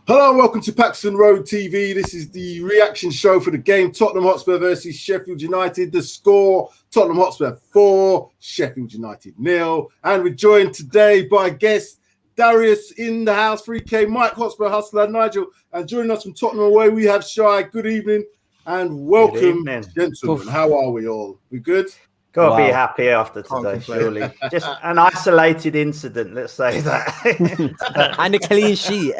Hello and welcome to Paxton Road TV. This is the reaction show for the game Tottenham Hotspur versus Sheffield United. The score, Tottenham Hotspur 4, Sheffield United 0. And we're joined today by guest Darius in the house, 3K, Mike Hotspur Hustler, Nigel. And joining us from Tottenham away, we have Shy. Good evening and welcome, gentlemen. How are we all? We good? Gotta be happy after today, surely. Just an isolated incident, let's say that. And a clean sheet.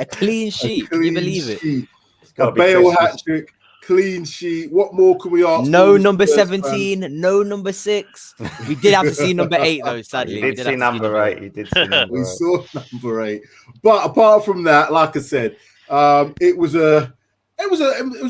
Can you believe it? A Bale hat trick, clean sheet. What more can we ask? No number 17, no number 6. We did have to see number 8 though, sadly. You did see number 8. You did see number 8. We saw number 8. But apart from that, like I said, it was a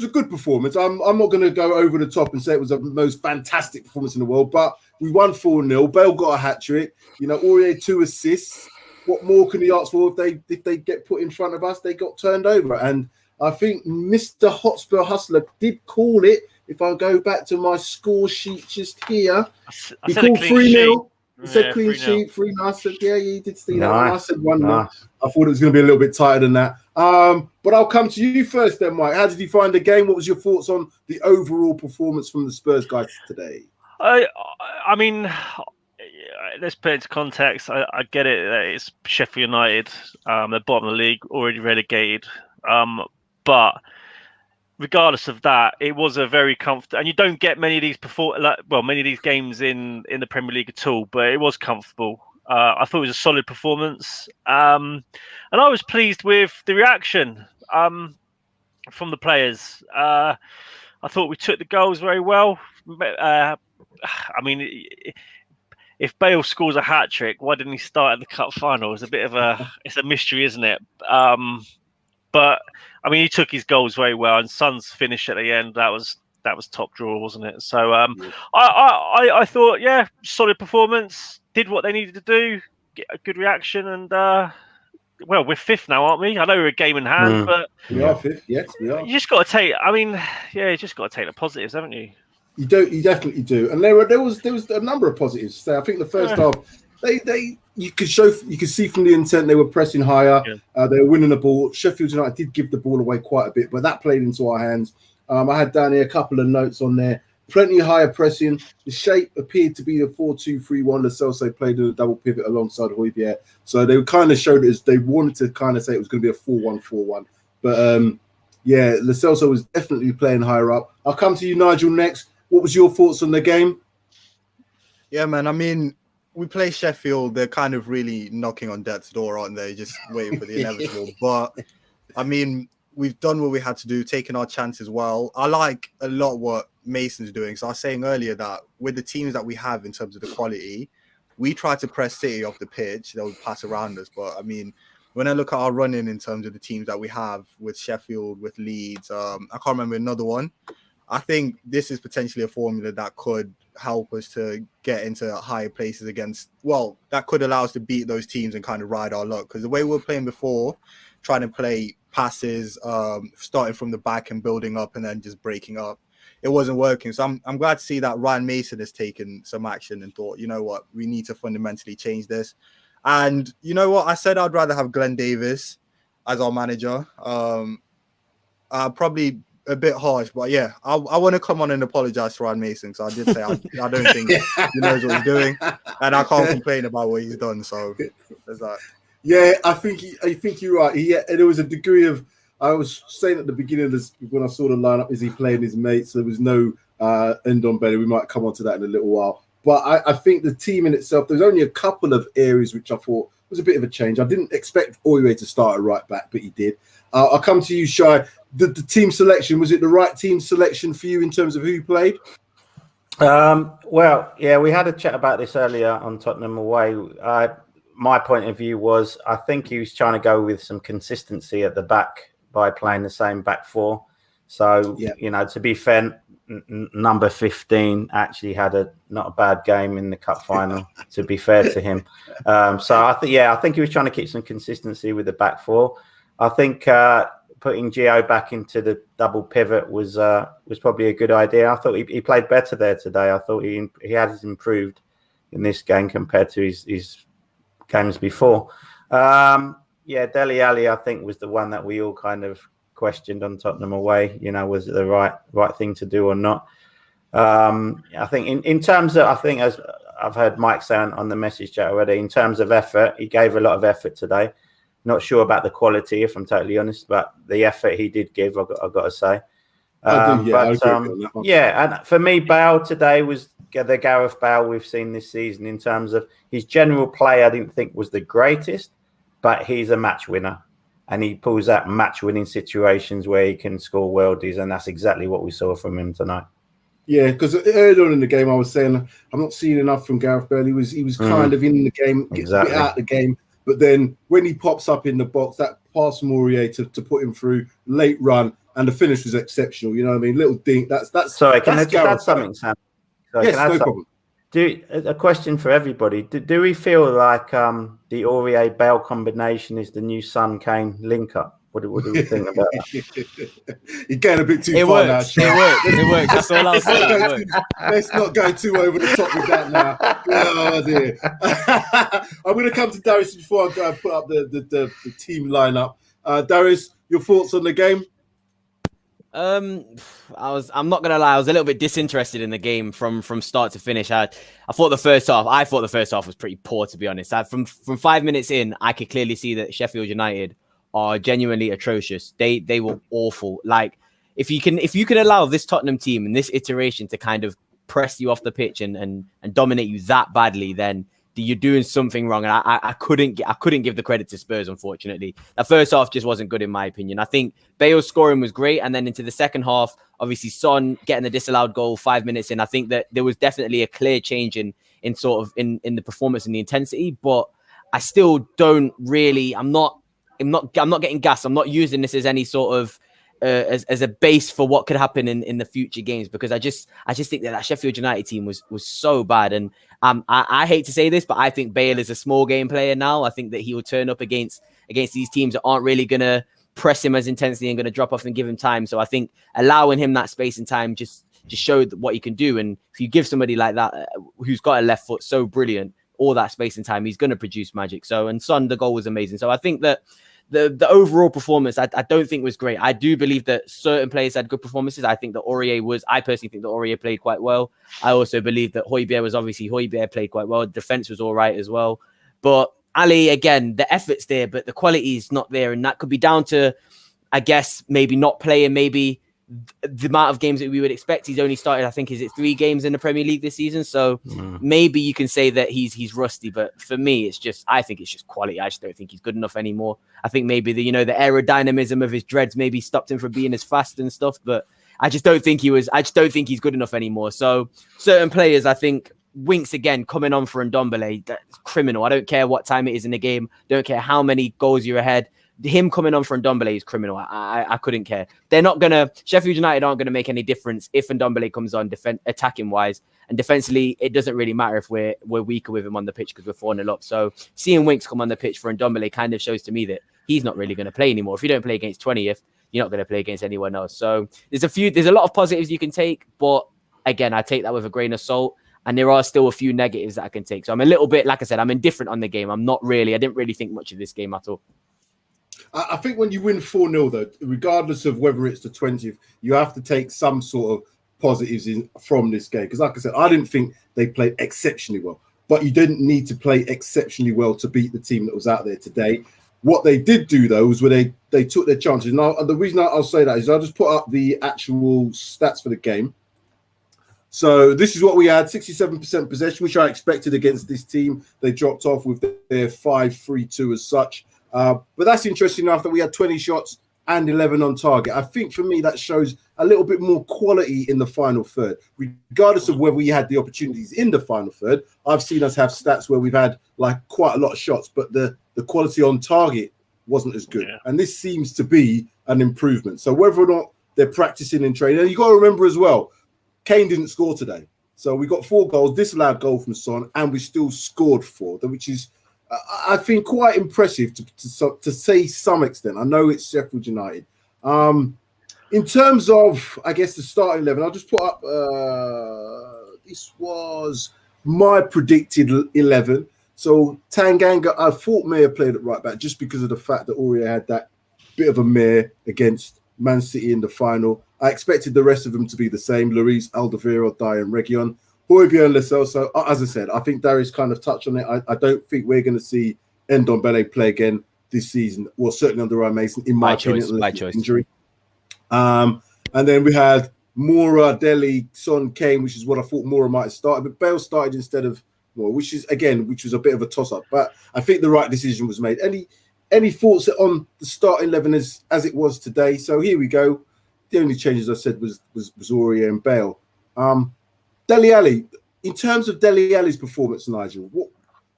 good performance. I'm not going to go over the top and say it was the most fantastic performance in the world, but we won 4-0. Bale got a hat trick. You know, Aurier 2 assists. What more can he ask for? If they get put in front of us, they got turned over. And I think Mr. Hotspur Hustler did call it. If I go back to my score sheet just here, he called 3-0. He said clean sheet, 3-0. I said, yeah, he did see that one. I said 1-0. I thought it was going to be a little bit tighter than that. But I'll come to you first then, Mike. How did you find the game? What was your thoughts on the overall performance from the Spurs guys today? I mean, let's put it into context. I get it that it's Sheffield United. They're bottom of the league, already relegated. But regardless of that, it was a very comfortable, and you don't get many of these many of these games in the Premier League at all. But it was comfortable. I thought it was a solid performance, and I was pleased with the reaction from the players. I thought we took the goals very well. I mean, if Bale scores a hat trick, why didn't he start in the cup final? It's a bit of it's a mystery, isn't it? But I mean, he took his goals very well, and Son's finish at the end, that was top draw, wasn't it? So I thought, yeah, solid performance. Did what they needed to do, get a good reaction, and well, we're 5th now, aren't we? I know we're a game in hand, but we are 5th. Yes, we are. You just got to take. I mean, yeah, you just got to take the positives, haven't you? You definitely do. And there was a number of positives. So I think the first half, you could see from the intent they were pressing higher. Yeah. They were winning the ball. Sheffield United did give the ball away quite a bit, but that played into our hands. I had down here a couple of notes on there. Plenty higher pressing. The shape appeared to be a 4-2-3-1. Lo Celso played a double pivot alongside Hotspur. So they kind of showed it as they wanted to kind of say it was going to be a 4-1-4-1. But yeah, Lo Celso was definitely playing higher up. I'll come to you, Nigel, next. What was your thoughts on the game? Yeah, man. I mean, we play Sheffield. They're kind of really knocking on death's door, aren't they? Just waiting for the inevitable. But I mean, we've done what we had to do, taking our chances well. I like a lot what Mason's doing. So I was saying earlier that with the teams that we have in terms of the quality, we try to press City off the pitch. They'll pass around us. But I mean, when I look at our running in terms of the teams that we have with Sheffield, with Leeds, I can't remember another one. I think this is potentially a formula that could help us to get into higher places against, well, that could allow us to beat those teams and kind of ride our luck. Because the way we were playing before, trying to play passes, starting from the back and building up and then just breaking up, it wasn't working. So I'm glad to see that Ryan Mason has taken some action and thought, you know what, we need to fundamentally change this. And you know what, I said I'd rather have Glenn Davis as our manager. Probably a bit harsh, but yeah, I want to come on and apologize to Ryan Mason, because I did say I don't think he knows what he's doing, and I can't complain about what he's done. So there's that. Yeah, I think you're right. There was a degree of, I was saying at the beginning of this when I saw the lineup, is he playing his mates? So there was no end on Bailey. We might come on to that in a little while. But I think the team in itself, there's only a couple of areas which I thought was a bit of a change. I didn't expect Aurier to start at right back, but he did. I'll come to you, Shy. The team selection, was it the right team selection for you in terms of who played? Well, yeah, we had a chat about this earlier on Tottenham away. My point of view was I think he was trying to go with some consistency at the back by playing the same back 4. So, you know, to be fair, number 15 actually had not a bad game in the cup final, to be fair to him. So I think he was trying to keep some consistency with the back 4. I think putting Gio back into the double pivot was probably a good idea. I thought he played better there today. I thought he has improved in this game compared to his games before. Yeah, Dele Alli, I think, was the one that we all kind of questioned on Tottenham away. Was it the right thing to do or not? I think in terms of, I think as I've heard Mike say on the message chat already, in terms of effort, he gave a lot of effort today. Not sure about the quality, if I'm totally honest, but the effort he did give, I've got to say. I agree on that one. Yeah, and for me, Bale today was the Gareth Bale we've seen this season in terms of his general play. I didn't think was the greatest, but he's a match winner, and he pulls out match-winning situations where he can score worldies, and that's exactly what we saw from him tonight. Yeah, because early on in the game, I was saying I'm not seeing enough from Gareth Bale. He was kind of in the game, gets a bit out of the game, but then when he pops up in the box, that pass from Aurier to put him through, late run, and the finish was exceptional. You know what I mean? Little dink. That's. Sorry, can I just add something, Sam? Sorry, yes, no problem. A question for everybody. Do we feel like the Aurier-Bale combination is the new Son Kane link-up? What do we think about that? You're getting a bit too far now. It works. That's all I'll say. Let's not go too over the top with that now. Oh, dear. I'm going to come to Darius before I put up the team lineup. Darius, your thoughts on the game? I'm not gonna lie, I was a little bit disinterested in the game from start to finish. I thought the first half was pretty poor, to be honest. From 5 minutes in, I could clearly see that Sheffield United are genuinely atrocious. They were awful. Like if you can allow this Tottenham team in this iteration to kind of press you off the pitch and dominate you that badly, then you're doing something wrong. And I couldn't give the credit to Spurs, unfortunately. The first half just wasn't good, in my opinion. I think Bale's scoring was great. And then into the second half, obviously Son getting the disallowed goal 5 minutes in, I think that there was definitely a clear change in the performance and the intensity. But I still don't really, I'm not getting gassed. I'm not using this as any sort of as a base for what could happen in the future games, because I just think that Sheffield United team was so bad. And I hate to say this, but I think Bale is a small game player now. I think that he will turn up against these teams that aren't really going to press him as intensely and going to drop off and give him time. So I think allowing him that space and time just showed what he can do. And if you give somebody like that who's got a left foot so brilliant all that space and time, he's going to produce magic. So, and Son, the goal was amazing. So I think that the overall performance, I don't think was great. I do believe that certain players had good performances. I think that I personally think that Aurier played quite well. I also believe that Hotspur played quite well. Defense was all right as well. But Ali, again, the effort's there, but the quality is not there. And that could be down to, I guess, maybe not playing, maybe the amount of games that we would expect. He's only started, I think, is it 3 games in the Premier League this season? So maybe you can say that he's rusty, but for me, I think it's just quality. I just don't think he's good enough anymore. I think maybe the aerodynamism of his dreads maybe stopped him from being as fast and stuff, but I just don't think he's good enough anymore. So certain players, I think Winks again coming on for Ndombele, that's criminal. I don't care what time it is in the game. Don't care how many goals you're ahead. Him coming on for Ndombele is criminal. I couldn't care. Sheffield United aren't going to make any difference if Ndombele comes on attacking wise, and defensively it doesn't really matter if we're weaker with him on the pitch because we're 4-0 up. So seeing Winks come on the pitch for Ndombele kind of shows to me that he's not really going to play anymore. If you don't play against 20th, you're not going to play against anyone else. So there's a lot of positives you can take, but again, I take that with a grain of salt. And there are still a few negatives that I can take. So I'm a little bit, like I said, I'm indifferent on the game. I didn't really think much of this game at all. I think when you win 4-0, though, regardless of whether it's the 20th, you have to take some sort of positives from this game. Because like I said, I didn't think they played exceptionally well. But you didn't need to play exceptionally well to beat the team that was out there today. What they did do, though, was where they took their chances. Now, the reason I'll say that is I'll just put up the actual stats for the game. So this is what we had, 67% possession, which I expected against this team. They dropped off with their 5-3-2 as such. But that's interesting enough that we had 20 shots and 11 on target. I think for me, that shows a little bit more quality in the final third. Regardless of whether we had the opportunities in the final third, I've seen us have stats where we've had like quite a lot of shots, but the quality on target wasn't as good. Yeah. And this seems to be an improvement. So whether or not they're practicing in training, and you've got to remember as well, Kane didn't score today. So we got 4 goals, disallowed goal from Son, and we still scored 4, which is, I think, quite impressive to say some extent. I know it's Sheffield United. In terms of, I guess, the starting 11, I'll just put up, this was my predicted 11. So Tanganga, I thought may have played at right back just because of the fact that Aurier had that bit of a mare against Man City in the final. I expected the rest of them to be the same: Lloris, Alderweireld, Dyer, and Reguilon. Højbjerg and Lo Celso, as I said, I think Darius kind of touched on it. I don't think we're going to see Ndombele play again this season, or certainly under Ryan Mason, in my opinion. My choice. Injury. And then we had Moura, Dele, Son, Kane, which is what I thought Moura might have started, but Bale started instead of Moura, which was a bit of a toss-up. But I think the right decision was made. Any thoughts on the starting 11 as it was today? So here we go. The only changes I said was Aurier and Bale. Dele Alli, in terms of Dele Alli's performance, Nigel, what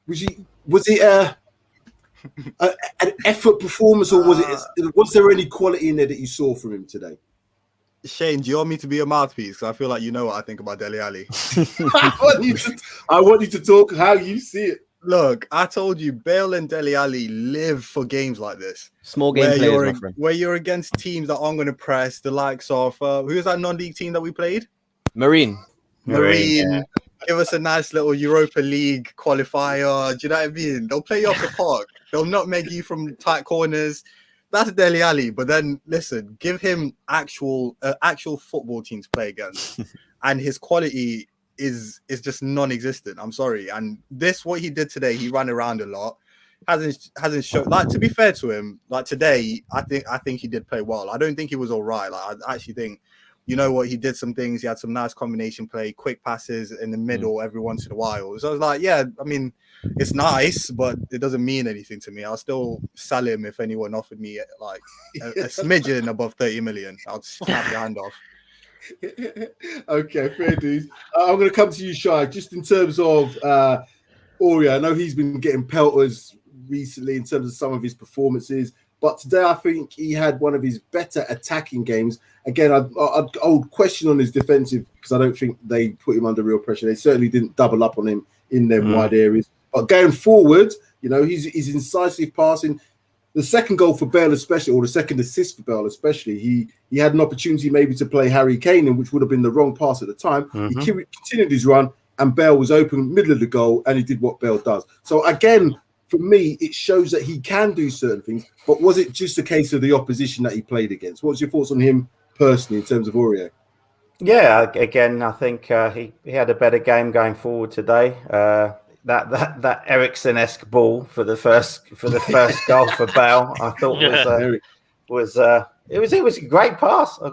was it an effort performance, or was there any quality in there that you saw from him today? Shane, do you want me to be a mouthpiece? Because I feel like you know what I think about Dele Alli. I want you to talk how you see it. Look, I told you, Bale and Dele Alli live for games like this. Small game players, my friend. Where you're against teams that aren't going to press, the likes of who's that non-league team that we played? Marine. Yeah. Give us a nice little Europa League qualifier. Do you know what I mean? They'll play you off the park. They'll nutmeg you from tight corners. That's Dele Alli. But then, listen, give him actual football team to play against, and his quality is just non-existent. I'm sorry. And what he did today, he ran around a lot. Hasn't shown. Like, to be fair to him, like today, I think he did play well. I don't think he was all right. Like, I actually think, you know what, he did some things. He had some nice combination play, quick passes in the middle every once in a while. So I was like, yeah, I mean, it's nice, but it doesn't mean anything to me. I'll still sell him if anyone offered me like a smidgen above 30 million. I'll snap your hand off. Okay, fair dues. I'm going to come to you, Shai, just in terms of Aurier. I know he's been getting pelters recently in terms of some of his performances, but today I think he had one of his better attacking games. Again, I would question on his defensive, because I don't think they put him under real pressure. They certainly didn't double up on him in them wide areas. But going forward, you know, he's incisive passing. The second goal for Bale especially, or the second assist for Bale especially, he had an opportunity maybe to play Harry Kane in, which would have been the wrong pass at the time. He continued his run, and Bale was open middle of the goal, and he did what Bale does. So again, for me, it shows that he can do certain things, but was it just a case of the opposition that he played against? What's your thoughts on him personally in terms of Aurier? Yeah, again, I think he had a better game going forward today. That Eriksen-esque ball for the first goal for Bale, I thought was a great pass. It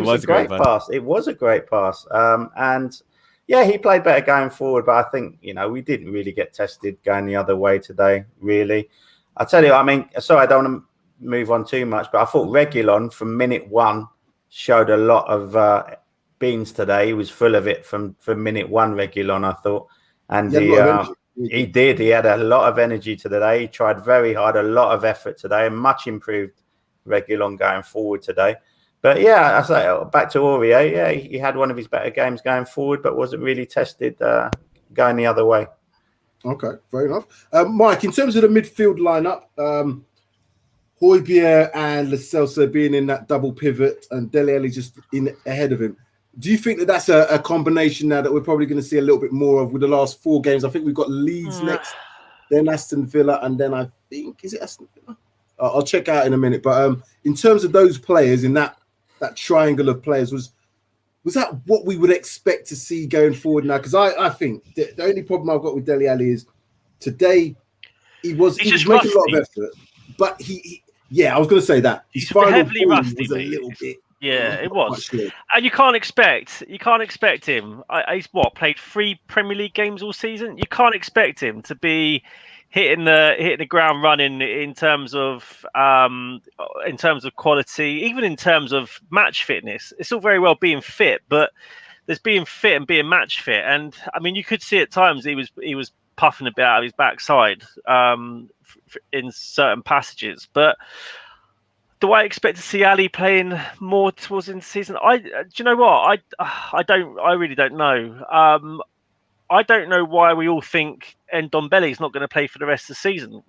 was a great pass. It was a great pass. And yeah, he played better going forward, but I think, you know, we didn't really get tested going the other way today, really. I tell you, I mean, sorry, I don't want to move on too much, but I thought Reguilon from minute one showed a lot of beans today. He was full of it from minute one, Reguilon, I thought. And he did. He had a lot of energy today. He tried very hard, a lot of effort today, and much improved Reguilon going forward today. But yeah, I say back to Aurier. Yeah, he had one of his better games going forward, but wasn't really tested going the other way. Okay, fair enough. Mike, in terms of the midfield lineup, Højbjerg and Lo Celso being in that double pivot and Dele Alli just in ahead of him, do you think that that's a combination now that we're probably going to see a little bit more of with the last 4 games? I think we've got Leeds next, then Aston Villa, and then I think, is it Aston Villa? I'll check out in a minute. But in terms of those players in that triangle of players, was that what we would expect to see going forward now? Because I think the only problem I've got with Dele Alli is today he was making a lot of effort, but I was going to say that his final heavily ball rusty, was a little bit. Yeah, it was, and you can't expect him. He's played 3 Premier League games all season. You can't expect him to be hitting the ground running in terms of quality, even in terms of match fitness. It's all very well being fit, but there's being fit and being match fit. And I mean, you could see at times he was puffing a bit out of his backside in certain passages, but. Do I expect to see Ali playing more towards the end of the season? Do you know what? I really don't know. I don't know why we all think Ndombele is not going to play for the rest of the season.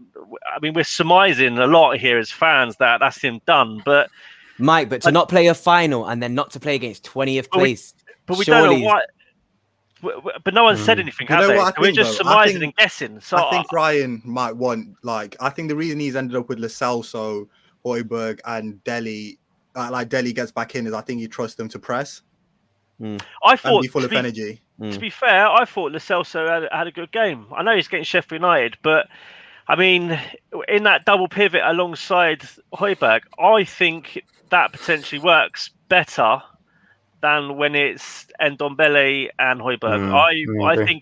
I mean, we're surmising a lot here as fans that that's him done. But Mike, to not play a final and then not to play against 20th place. But we don't know why. but no one said anything, You have know they? what I So we're think, just though? surmising and guessing. So I think Ryan might want, like, I think the reason he's ended up with Lo Celso, Højbjerg, and Dele, like Dele gets back in, is I think he trusts them to press I and thought, be full of energy. to be fair, I thought Lo Celso had a good game. I know he's getting Sheffield United, but I mean, in that double pivot alongside Højbjerg, I think that potentially works better than when it's Ndombele and Højbjerg.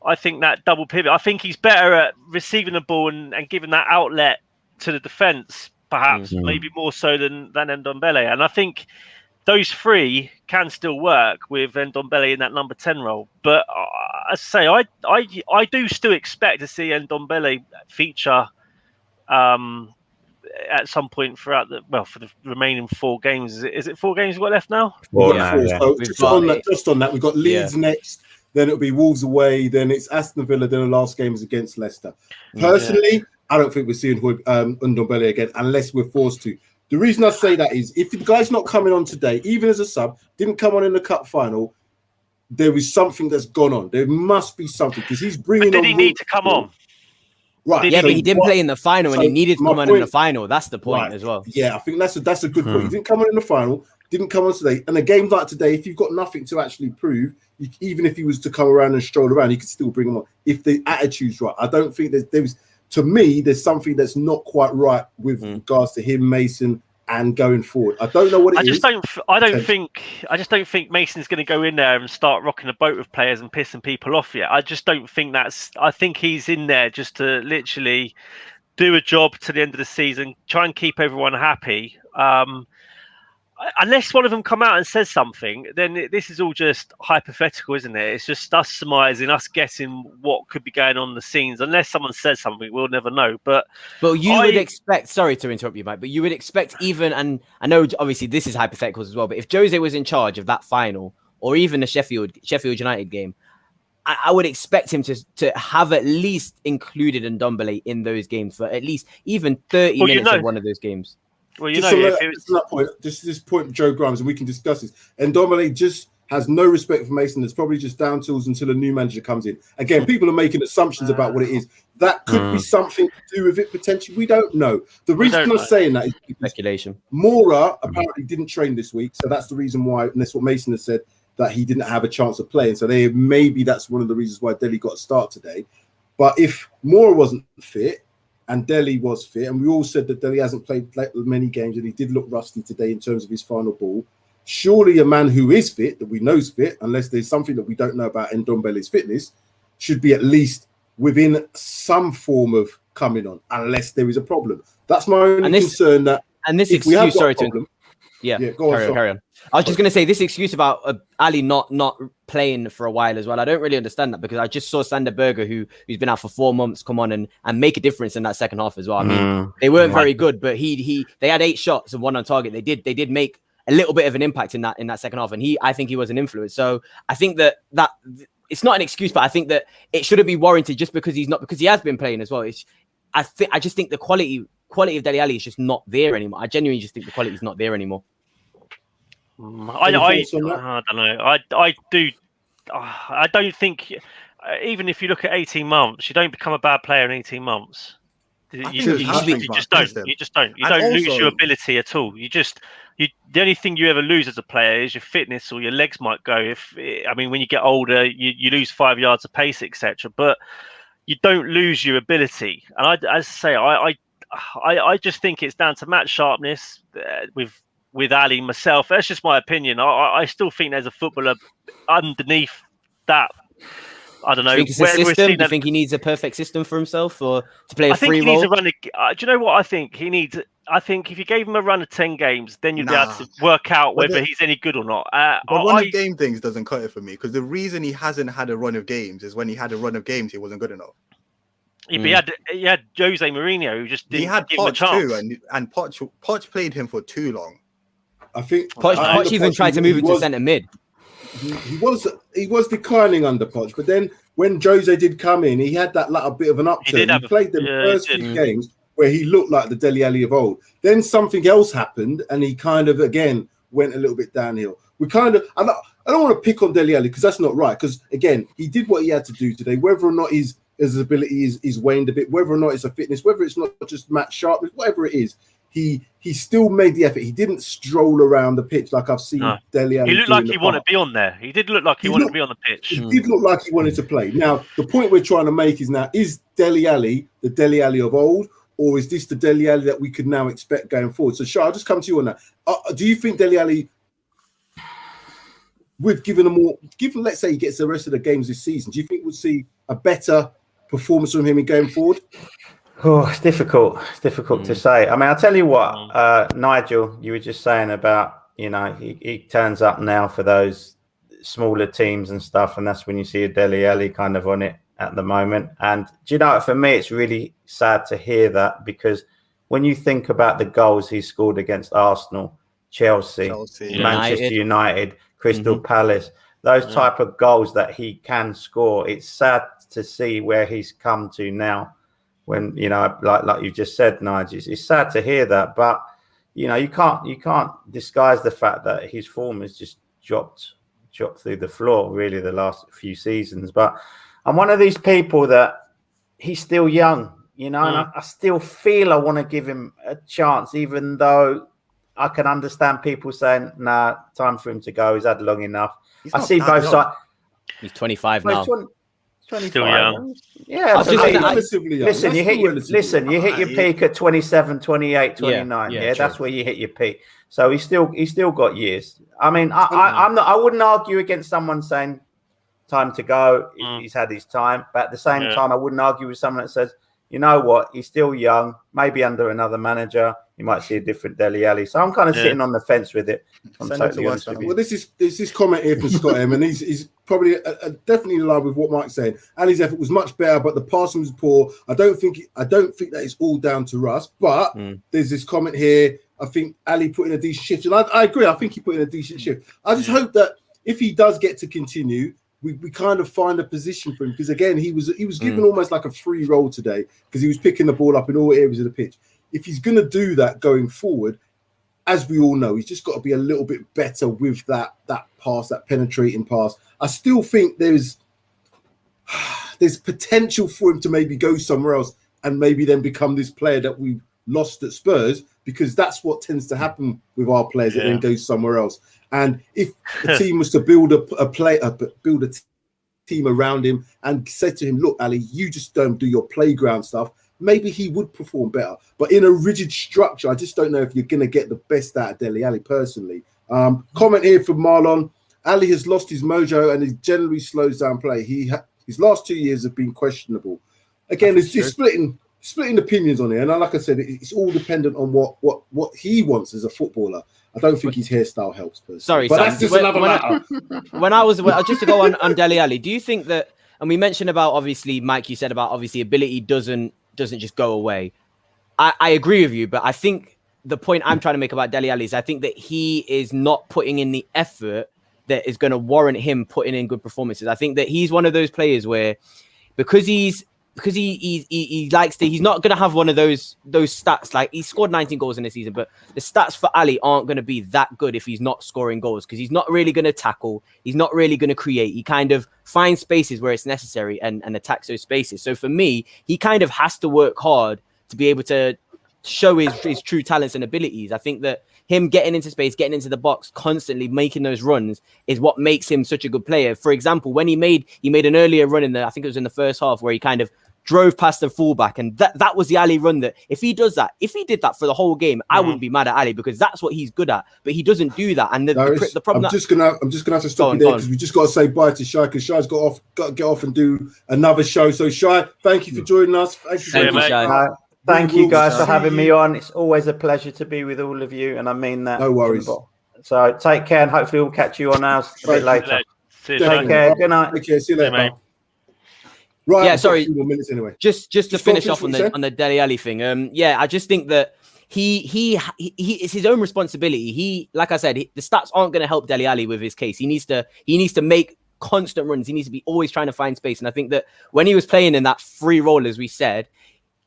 I think that double pivot. I think he's better at receiving the ball and giving that outlet to the defence, perhaps maybe more so than Ndombele. And I think those three can still work with Ndombele in that number 10 role. But I say I do still expect to see Ndombele feature at some point throughout for the remaining 4 games. Is it 4 games we've got left now? We've got 4. So just on that, we've got Leeds next, then it'll be Wolves away, then it's Aston Villa, then the last game is against Leicester. Personally, I don't think we're seeing Ndombele again unless we're forced to. The reason I say that is if the guy's not coming on today, even as a sub, didn't come on in the cup final, there is something that's gone on. There must be something because he's bringing. But did he need to come on? Right. Yeah, but he didn't play in the final, and he needed to come on in the final. That's the point as well. Yeah, I think that's a good point. He didn't come on in the final, didn't come on today, and a game like today, if you've got nothing to actually prove, even if he was to come around and stroll around, you could still bring him on if the attitude's right. I don't think there's to me, there's something that's not quite right with regards to him, Mason, and going forward. I don't know what it is. I just don't think Mason's going to go in there and start rocking the boat with players and pissing people off yet. I just don't think that's. I think he's in there just to literally do a job to the end of the season, try and keep everyone happy. Unless one of them come out and says something, then this is all just hypothetical, isn't it? It's just us surmising, us guessing what could be going on in the scenes. Unless someone says something, we'll never know. But you would expect, sorry to interrupt you, Mike, but you would expect even, and I know obviously this is hypotheticals as well, but if Jose was in charge of that final or even the Sheffield United game, I would expect him to have at least included Ndombele in those games for at least even 30 minutes of one of those games. Well, this point, Joe Grimes, and we can discuss this. And Ndombele just has no respect for Mason. It's probably just down tools until a new manager comes in. Again, people are making assumptions about what it is. That could be something to do with it potentially. We don't know. The reason I'm saying that is speculation. Mora apparently didn't train this week, so that's the reason why. And that's what Mason has said, that he didn't have a chance of playing. So maybe that's one of the reasons why Dele got a start today. But if Mora wasn't fit and Dele was fit, and we all said that Dele hasn't played many games and he did look rusty today in terms of his final ball, surely a man who is fit, that we know is fit, unless there's something that we don't know about Ndombele's fitness, should be at least within some form of coming on, unless there is a problem. That's my only concern. Carry on. I was just going to say this excuse about Ali not playing for a while as well. I don't really understand that because I just saw Sander Berger, who's been out for 4 months, come on and make a difference in that second half as well. I mean, they weren't very good, but they had 8 shots and 1 on target. They did make a little bit of an impact in that second half, and I think he was an influence. So I think that it's not an excuse, but I think that it shouldn't be warranted just because he has been playing as well. I just think the quality of Dele Alli is just not there anymore. I genuinely just think the quality is not there anymore. I don't know. I don't think, even if you look at 18 months, you don't become a bad player in 18 months. You just don't. You don't lose your ability at all. The only thing you ever lose as a player is your fitness, or your legs might go. When you get older, you lose 5 yards of pace, etc. But you don't lose your ability. And I just think it's down to match sharpness with Ali, myself. That's just my opinion. I still think there's a footballer underneath that. I don't know. Do you think it's a system? Do you think he needs a perfect system for himself, or to play a free role? Do you know what I think he needs? I think if you gave him a run of 10 games, then you'd be able to work out whether he's any good or not. But one of game things doesn't cut it for me, because the reason he hasn't had a run of games is when he had a run of games, he wasn't good enough. Yeah, but he had Jose Mourinho, who just didn't give him a chance. Too, and Poch played him for too long. I think Poch even tried to move it to centre mid. He was declining under Poch, but then when Jose did come in, he had that bit of an upturn. He played the first few games where he looked like the Dele Alli of old. Then something else happened, and he kind of again went a little bit downhill. We kind of, I don't want to pick on Dele Alli because that's not right. Because again, he did what he had to do today. Whether or not his ability is waned a bit, whether or not it's a fitness, whether it's not just Matt Sharp, whatever it is, he still made the effort. He didn't stroll around the pitch like I've seen Dele Alli. He looked like he wanted to be on there. He did look like he wanted to be on the pitch. He did look like he wanted to play. Now, the point we're trying to make is now, is Dele Alli the Dele Alli of old, or is this the Dele Alli that we could now expect going forward? So, Shah, I'll just come to you on that. Do you think Dele Alli, let's say he gets the rest of the games this season, do you think we'll see a better performance from him in going forward? Oh, it's difficult. It's difficult to say. I mean, I'll tell you what, Nigel, you were just saying about, he turns up now for those smaller teams and stuff, and that's when you see a Dele Alli kind of on it at the moment. And do you know, for me, it's really sad to hear that, because when you think about the goals he scored against Arsenal, Chelsea, Manchester United, Crystal Palace, those type of goals that he can score, it's sad to see where he's come to now. When like you just said, Nigel, it's sad to hear that, but you can't disguise the fact that his form has just dropped through the floor really the last few seasons. But I'm one of these people that he's still young, and I still feel I want to give him a chance, even though I can understand people saying, "Nah, time for him to go. He's had long enough." I see both sides. He's 25 now. 25. Still young. Yeah, relatively young. Listen, you hit your peak at 27, 28, 29. Yeah, that's where you hit your peak. So he's still got years. I mean, I wouldn't argue against someone saying time to go. He's had his time, but at the same time, I wouldn't argue with someone that says, you know what, he's still young. Maybe under another manager, you might see a different Dele Alli. So I'm kind of sitting on the fence with it. Well, this is comment here from Scott M, and he's probably definitely in line with what Mike's saying. Ali's effort was much better, but the passing was poor. I don't think that it's all down to Russ. But there's this comment here. I think Ali put in a decent shift, and I agree. I think he put in a decent shift. I just hope that if he does get to continue, we kind of find a position for him, because again he was given almost like a free role today, because he was picking the ball up in all areas of the pitch. If he's going to do that going forward, as we all know, he's just got to be a little bit better with that pass, that penetrating pass. I still think there's potential for him to maybe go somewhere else and maybe then become this player that we lost at Spurs, because that's what tends to happen with our players that then go somewhere else. And if the team was to build a team around him and said to him, look, Ali, you just don't do your playground stuff, maybe he would perform better. But in a rigid structure, I just don't know if you're going to get the best out of Dele Alli personally. Comment here from Marlon. Ali has lost his mojo and he generally slows down play. His last 2 years have been questionable. Again, it's splitting opinions on it. And like I said, it's all dependent on what he wants as a footballer. I don't think his hairstyle helps personally. Sorry, but that's just another matter. When I was just to go on Dele Alli, do you think that, and we mentioned about, obviously, Mike, you said about obviously ability doesn't just go away. I agree with you, but I think the point I'm trying to make about Dele Alli is I think that he is not putting in the effort that is going to warrant him putting in good performances. I think that he's one of those players where, because he likes to, he's not going to have one of those stats. Like, he scored 19 goals in the season, but the stats for Ali aren't going to be that good if he's not scoring goals, because he's not really going to tackle. He's not really going to create. He kind of finds spaces where it's necessary and attacks those spaces. So for me, he kind of has to work hard to be able to show his true talents and abilities. I think that him getting into space, getting into the box, constantly making those runs is what makes him such a good player. For example, when he made an earlier run I think it was in the first half, where he kind of drove past the fullback, and that was the Ali run. That if he did that for the whole game, I wouldn't be mad at Ali, because that's what he's good at. But he doesn't do that, and the problem. I'm just gonna have to stop you there, because we just got to say bye to Shai, because Shai's got to get off and do another show. So Shai, thank you for joining us. Thank you, Shai. Thank you guys for having me on. It's always a pleasure to be with all of you, and I mean that. No worries. So take care, and hopefully we'll catch you on ours a bit later. Take care. Good night. Take care. See you later, mate. Right. Yeah. Sorry. More minutes anyway. Just to finish off on the Dele Alli thing. I just think that he it's his own responsibility. He, like I said, the stats aren't going to help Dele Alli with his case. He needs to make constant runs. He needs to be always trying to find space. And I think that when he was playing in that free role, as we said,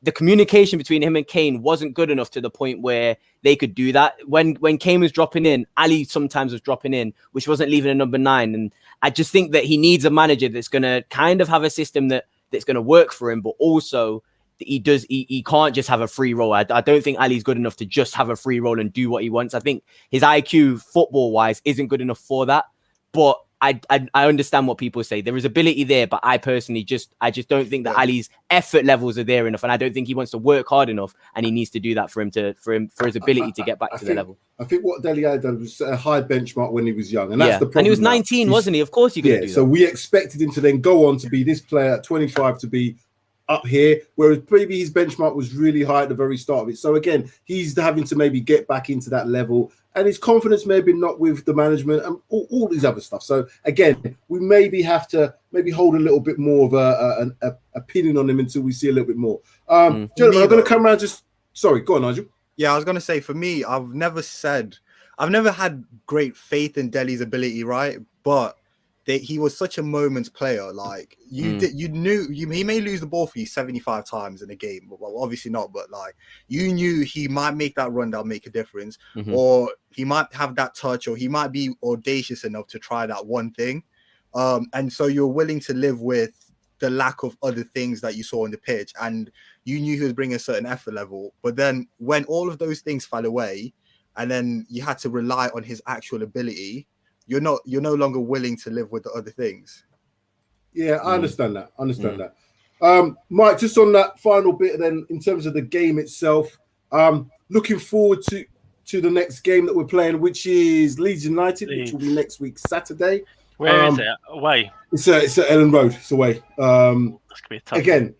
the communication between him and Kane wasn't good enough to the point where they could do that. When Kane was dropping in, Ali sometimes was dropping in, which wasn't leaving a number 9. And I just think that he needs a manager that's going to kind of have a system that's going to work for him, but also he can't just have a free role. I don't think Ali's good enough to just have a free role and do what he wants. I think his IQ football wise isn't good enough for that. But I understand what people say. There is ability there, but I personally just don't think that Ali's effort levels are there enough, and I don't think he wants to work hard enough, and he needs to do that for his ability to get back to the level. I think what Dele Alli done was set a high benchmark when he was young, and that's the problem. And he was 19, wasn't he? Of course you could do that. So we expected him to then go on to be this player at 25 to be up here, whereas maybe his benchmark was really high at the very start of it. So again, he's having to maybe get back into that level, and his confidence maybe not with the management and all these other stuff. So again, we maybe have to hold a little bit more of an opinion on him until we see a little bit more. Gentlemen, I'm going to come around. Sorry, go on, Nigel. Yeah, I was going to say, for me, I've never had great faith in Dele's ability, right? But he was such a moments player. Like he may lose the ball for you 75 times in a game. Well, obviously not, but like you knew he might make that run that'll make a difference, or he might have that touch, or he might be audacious enough to try that one thing. And so you're willing to live with the lack of other things that you saw on the pitch, and you knew he was bringing a certain effort level. But then when all of those things fell away, and then you had to rely on his actual ability, you're no longer willing to live with the other things. Yeah, I understand that. Mike, just on that final bit then, in terms of the game itself, looking forward to the next game that we're playing, which is Leeds United, which will be next week, Saturday. Where is it? Away? It's at Ellen Road. It's away. That's gonna be a tough again,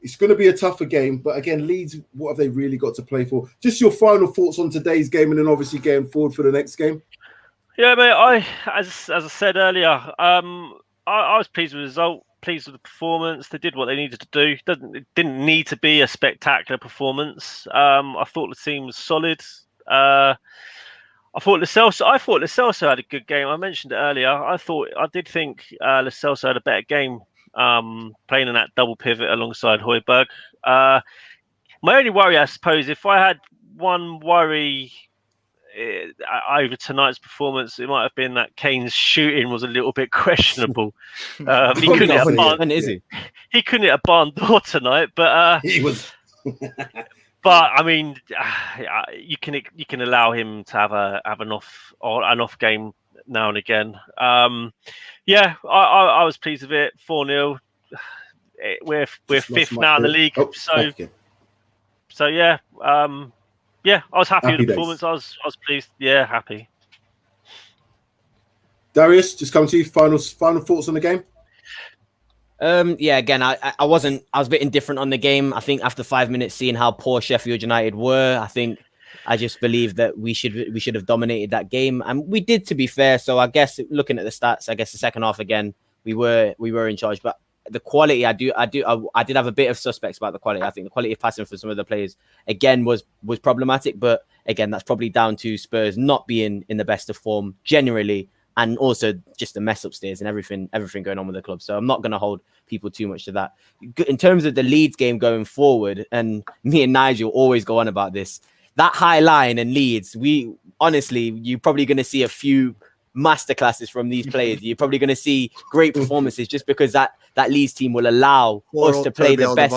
it's going to be a tougher game, but again, Leeds, what have they really got to play for? Just your final thoughts on today's game, and then obviously going forward for the next game. Yeah, mate. As I said earlier, I was pleased with the result, pleased with the performance. They did what they needed to do. It didn't need to be a spectacular performance. I thought the team was solid. I thought Lo Celso had a good game. I mentioned it earlier. I did think Lo Celso had a better game, playing in that double pivot alongside Højbjerg. My only worry, I suppose, if I had one worry over tonight's performance, it might have been that Kane's shooting was a little bit questionable. He couldn't hit a barn door tonight, but he was. But I mean, you can allow him to have an off game now and again. Yeah, I was pleased with it. 4-0. We're fifth now in the league, so yeah. Yeah, I was happy with the performance. I was pleased. Yeah, happy. Darius, just come to you. Final thoughts on the game. Yeah, again, I was a bit indifferent on the game. I think after 5 minutes, seeing how poor Sheffield United were, I just believe that we should have dominated that game, and we did, to be fair. So I guess looking at the stats, I guess the second half again we were in charge, but the quality, I did have a bit of suspects about the quality. I think the quality of passing for some of the players again was problematic, but again, that's probably down to Spurs not being in the best of form generally, and also just the mess upstairs and everything going on with the club. So I'm not going to hold people too much to that. In terms of the Leeds game going forward, and me and Nigel always go on about this, that high line in Leeds, you're probably going to see a few masterclasses from these players. You're probably going to see great performances just because that Leeds team will allow us to play the best.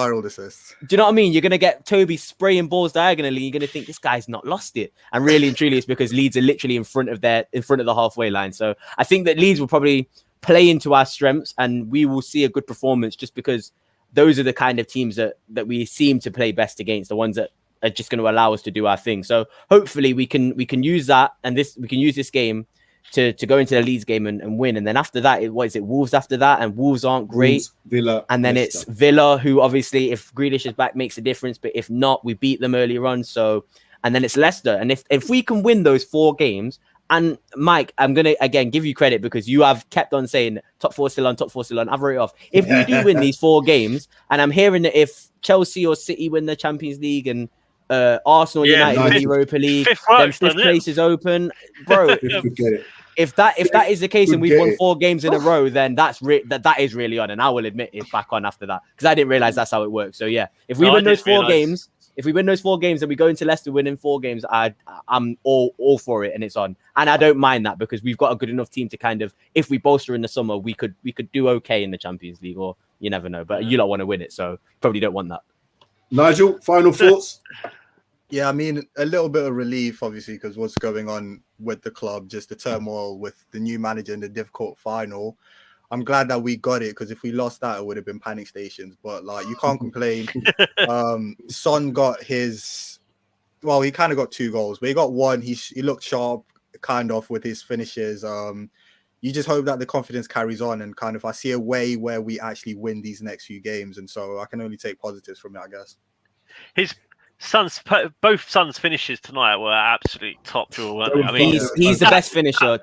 Do you know what I mean? You're going to get Toby spraying balls diagonally. You're going to think this guy's not lost it, and really and truly, it's because Leeds are literally in front of the halfway line. So I think that Leeds will probably play into our strengths, and we will see a good performance just because those are the kind of teams that we seem to play best against, the ones that are just going to allow us to do our thing. So hopefully we can use that, and we can use this game to go into the Leeds game and win. And then after that, Wolves after that, and Wolves aren't great. Villa, and then Leicester. It's Villa, who obviously, if Grealish is back, makes a difference. But if not, we beat them earlier on. So, and then it's Leicester. And if we can win those 4 games, and Mike, I'm going to, again, give you credit because you have kept on saying top 4 still on. I've wrote it off. If we do win these 4 games, and I'm hearing that if Chelsea or City win the Champions League and Arsenal United win the Europa League, then 5th place is open. Bro, if that is the case and we've won it. 4 games in a row, then that is really on, and I will admit it's back on after that because I didn't realize that's how it works. So yeah, if we win those 4 games, and we go into Leicester winning 4 games, I'm all for it and it's on, and I don't mind that because we've got a good enough team to kind of, if we bolster in the summer, we could do okay in the Champions League, or you never know. But you don't want to win it, so probably don't want that. Nigel, final thoughts? Yeah, I mean, a little bit of relief, obviously, because what's going on with the club, just the turmoil with the new manager and the difficult final. I'm glad that we got it, because if we lost that, it would have been panic stations. But like, you can't complain. Son got his, well, he kind of got 2 goals, but he got 1. He looked sharp, kind of, with his finishes. You just hope that the confidence carries on, and kind of I see a way where we actually win these next few games, and so I can only take positives from it, I guess. Both Sons' finishes tonight were absolutely top draw, weren't they? I mean, he's the best finisher.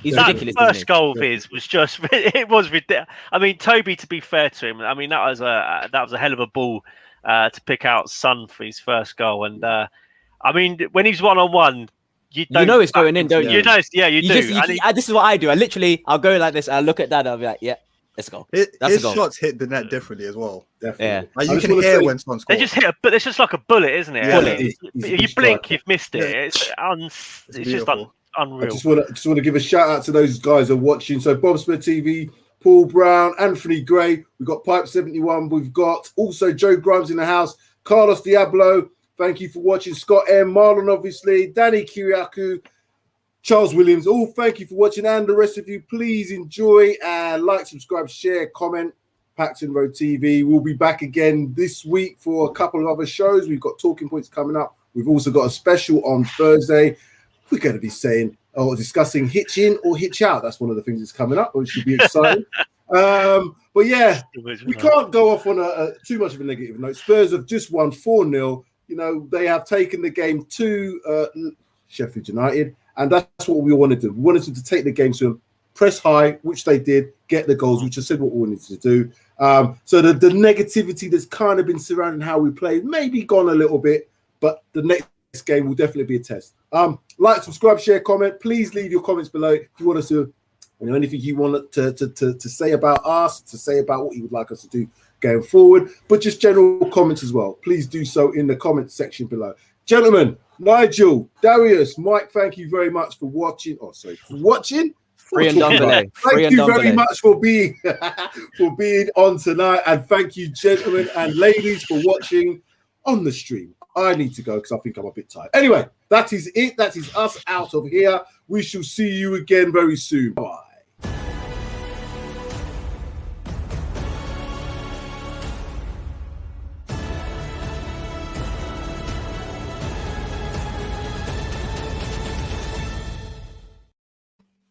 He's ridiculous. That first goal of his was just, it was ridiculous. I mean, Toby, to be fair to him, I mean, that was a hell of a ball to pick out Son for his first goal. And I mean, when he's 1-on-1, you know it's going in, don't you? You know, yeah, you do. This is what I do. I'll go like this. I'll look at that. I'll be like, yeah, let's go. His shots hit the net differently as well. Definitely. Yeah. Like, you can hear when Son scores. They just hit but it's just like a bullet, isn't it? Yeah. If you blink, you've missed it. It's just unreal. I just want to give a shout out to those guys who are watching. So Bobspur TV, Paul Brown, Anthony Gray, we've got Pipe 71, we've got also Joe Grimes in the house, Carlos Diablo, thank you for watching, Scott M, Marlon obviously, Danny Kiriaku, Charles Williams, all thank you for watching, and the rest of you, please enjoy and like, subscribe, share, comment. Paxton Road TV. We'll be back again this week for a couple of other shows. We've got talking points coming up. We've also got a special on Thursday. We're going to be discussing hitch in or hitch out. That's one of the things that's coming up, which should be exciting. But yeah, we can't go off on too much of a negative note. Spurs have just won 4-0. You know, they have taken the game to Sheffield United, and that's what we wanted to do. We wanted them to take the game to them, press high, which they did, get the goals, which I said what we wanted to do. So the negativity that's kind of been surrounding how we played maybe gone a little bit, but the next game will definitely be a test. Like, subscribe, share, comment. Please leave your comments below if you want us to, anything you want to say about us, to say about what you would like us to do going forward, but just general comments as well. Please do so in the comment section below. Gentlemen, Nigel, Darius, Mike, thank you very much for watching. Free and Dumbele. Thank you very much for being on tonight, and thank you, gentlemen and ladies, for watching on the stream. I need to go because I think I'm a bit tired. Anyway, that is it. That is us out of here. We shall see you again very soon. Bye.